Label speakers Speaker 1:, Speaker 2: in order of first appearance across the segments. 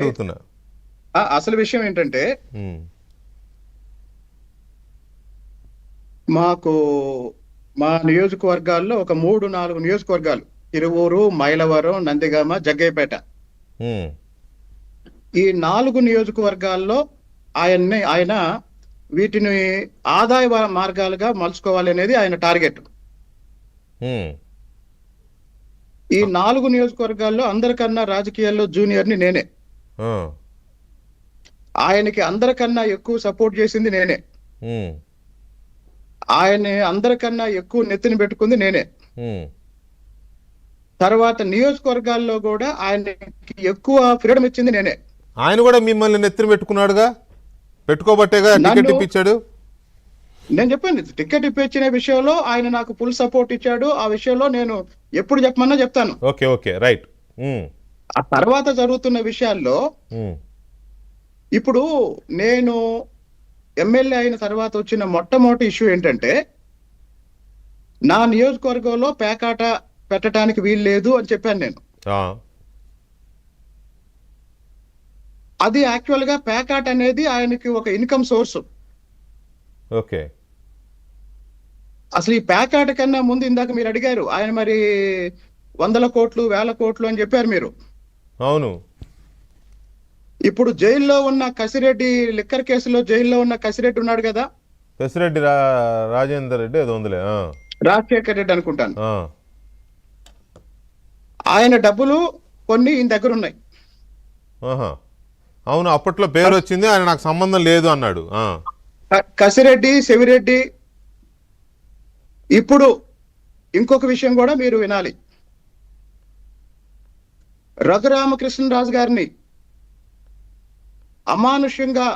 Speaker 1: అడుగుతున్నా.
Speaker 2: అసలు విషయం ఏంటంటే
Speaker 1: ఉమ్,
Speaker 2: మాకు మా నియోజకవర్గాల్లో ఒక 3-4 నియోజకవర్గాలు, తిరువూరు, మైలవరం, నందిగామ, జగ్గయ్యపేట,
Speaker 1: ఉమ్,
Speaker 2: ఈ 4 నియోజకవర్గాల్లో ఆయన వీటిని ఆదాయ మార్గాలుగా మలుచుకోవాలి అనేది ఆయన టార్గెట్.
Speaker 1: ఉమ్.
Speaker 2: ఈ 4 నియోజకవర్గాల్లో అందరికన్నా రాజకీయాల్లో జూనియర్ని నేనే.
Speaker 1: ఆ,
Speaker 2: ఆయనకి అందరికన్నా ఎక్కువ సపోర్ట్ చేసింది నేనే.
Speaker 1: ఉమ్,
Speaker 2: ఆయన అందరికన్నా ఎక్కువ నెత్తిన పెట్టుకుంది నేనే.
Speaker 1: ఉమ్.
Speaker 2: తర్వాత నియోజకవర్గాల్లో కూడా ఆయనకి ఎక్కువ ఫ్రీడమ్ ఇచ్చింది నేనే.
Speaker 1: ఆయన కూడా మిమ్మల్ని నెత్తిన పెట్టుకున్నాడుగా, పెట్టుకోబట్టేగా టికెట్ ఇప్పించాడు.
Speaker 2: నేను చెప్పాను, టికెట్ ఇప్పించిన విషయంలో ఆయన నాకు ఫుల్ సపోర్ట్ ఇచ్చాడు. ఆ విషయంలో నేను ఎప్పుడు చెప్పమన్నా చెప్తాను.
Speaker 1: Okay, okay, right.
Speaker 2: ఆ తర్వాత జరుగుతున్న విషయాల్లో ఇప్పుడు నేను ఎమ్మెల్యే అయిన తర్వాత వచ్చిన మొట్టమొదటి ఇష్యూ ఏంటంటే, నా నియోజకవర్గంలో పేకాట పెట్టడానికి వీలు లేదు అని చెప్పాను నేను. అది యాక్చువల్ గా పేకాట అనేది ఆయనకి ఒక ఇన్కమ్ సోర్స్.
Speaker 1: ఓకే.
Speaker 2: అసలు ఈ పేకాట కన్నా ముందు ఇందాక మీరు అడిగారు, ఆయన మరి 100 కోట్లు 1000 కోట్లు అని చెప్పారు మీరు.
Speaker 1: అవును.
Speaker 2: ఇప్పుడు జైల్లో ఉన్న కసిరెడ్డి, లిక్కర్ కేసులో జైల్లో ఉన్న కసిరెడ్డి ఉన్నాడు కదా,
Speaker 1: కసిరెడ్డి రాజేందర్ రెడ్డి ఏదో ఉందిలే,
Speaker 2: రాజశేఖర్ రెడ్డి అనుకుంటాను. ఆయన డబ్బులు కొన్ని ఈయన దగ్గర ఉన్నాయి.
Speaker 1: అవును, అప్పట్లో పేరు వచ్చింది, ఆయన నాకు సంబంధం లేదు అన్నాడు.
Speaker 2: కసిరెడ్డి, శివిరెడ్డి. ఇప్పుడు ఇంకొక విషయం కూడా మీరు వినాలి. రఘురామకృష్ణరాజు గారిని అమానుష్యంగా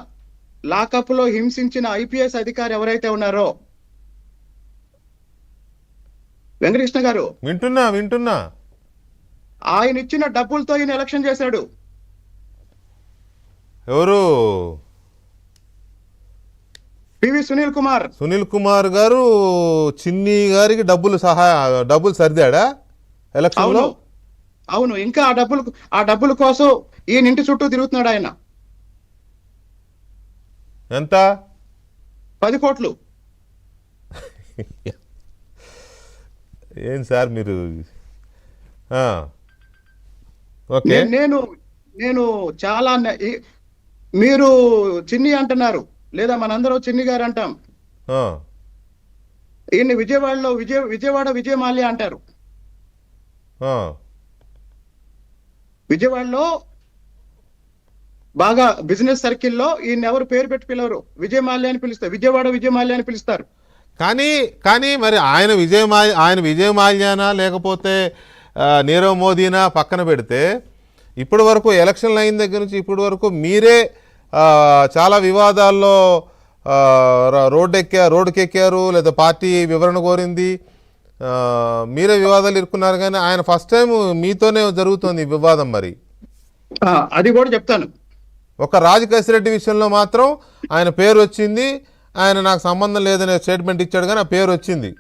Speaker 2: లాకప్ లో హింసించిన ఐపీఎస్ అధికారి ఎవరైతే ఉన్నారో, వెంకటకృష్ణ గారు,
Speaker 1: వింటున్నా.
Speaker 2: ఆయన ఇచ్చిన డబ్బులతో ఈయన ఎలక్షన్ చేశాడు.
Speaker 1: ఎవరు?
Speaker 2: పివి సునీల్ కుమార్
Speaker 1: గారు చిన్ని గారికి డబ్బులు సర్దాడా ఎలక్షన్ లో?
Speaker 2: అవును. ఇంకా ఆ డబ్బుల కోసం ఈయన ఇంటి చుట్టూ తిరుగుతున్నాడు ఆయన.
Speaker 1: ఎంత?
Speaker 2: 10 కోట్లు.
Speaker 1: ఏం సార్ మీరు? ఓకే.
Speaker 2: నేను చాలా మీరు చిన్ని అంటున్నారు, లేదా మనందరం చిన్ని గారు అంటాం. ఈయన్ని విజయవాడలో విజయవాడ విజయ మాల్యా అంటారు. విజయవాడలో బాగా బిజినెస్ సర్కిల్లో ఈయన ఎవరు పేరు పెట్టి పిలవరు, విజయ మాల్యా అని పిలుస్తారు, విజయవాడ విజయ మాల్యా అని పిలుస్తారు.
Speaker 1: కానీ మరి ఆయన విజయ మాల్యానా లేకపోతే నీరవ్ మోదీనా పక్కన పెడితే, ఇప్పటి వరకు ఎలక్షన్లు అయిన దగ్గర నుంచి ఇప్పటి వరకు మీరే చాలా వివాదాల్లో రోడ్డుకెక్కారు, లేదా పార్టీ వివరణ కోరింది, మీరే వివాదాలు ఇరుక్కున్నారు. కానీ ఆయన ఫస్ట్ టైం మీతోనే జరుగుతుంది వివాదం. మరి
Speaker 2: అది కూడా చెప్తాను.
Speaker 1: ఒక రాజకేశ్వరరెడ్డి విషయంలో మాత్రం ఆయన పేరు వచ్చింది, ఆయన నాకు సంబంధం లేదనే స్టేట్మెంట్ ఇచ్చాడు, కానీ ఆ పేరు వచ్చింది.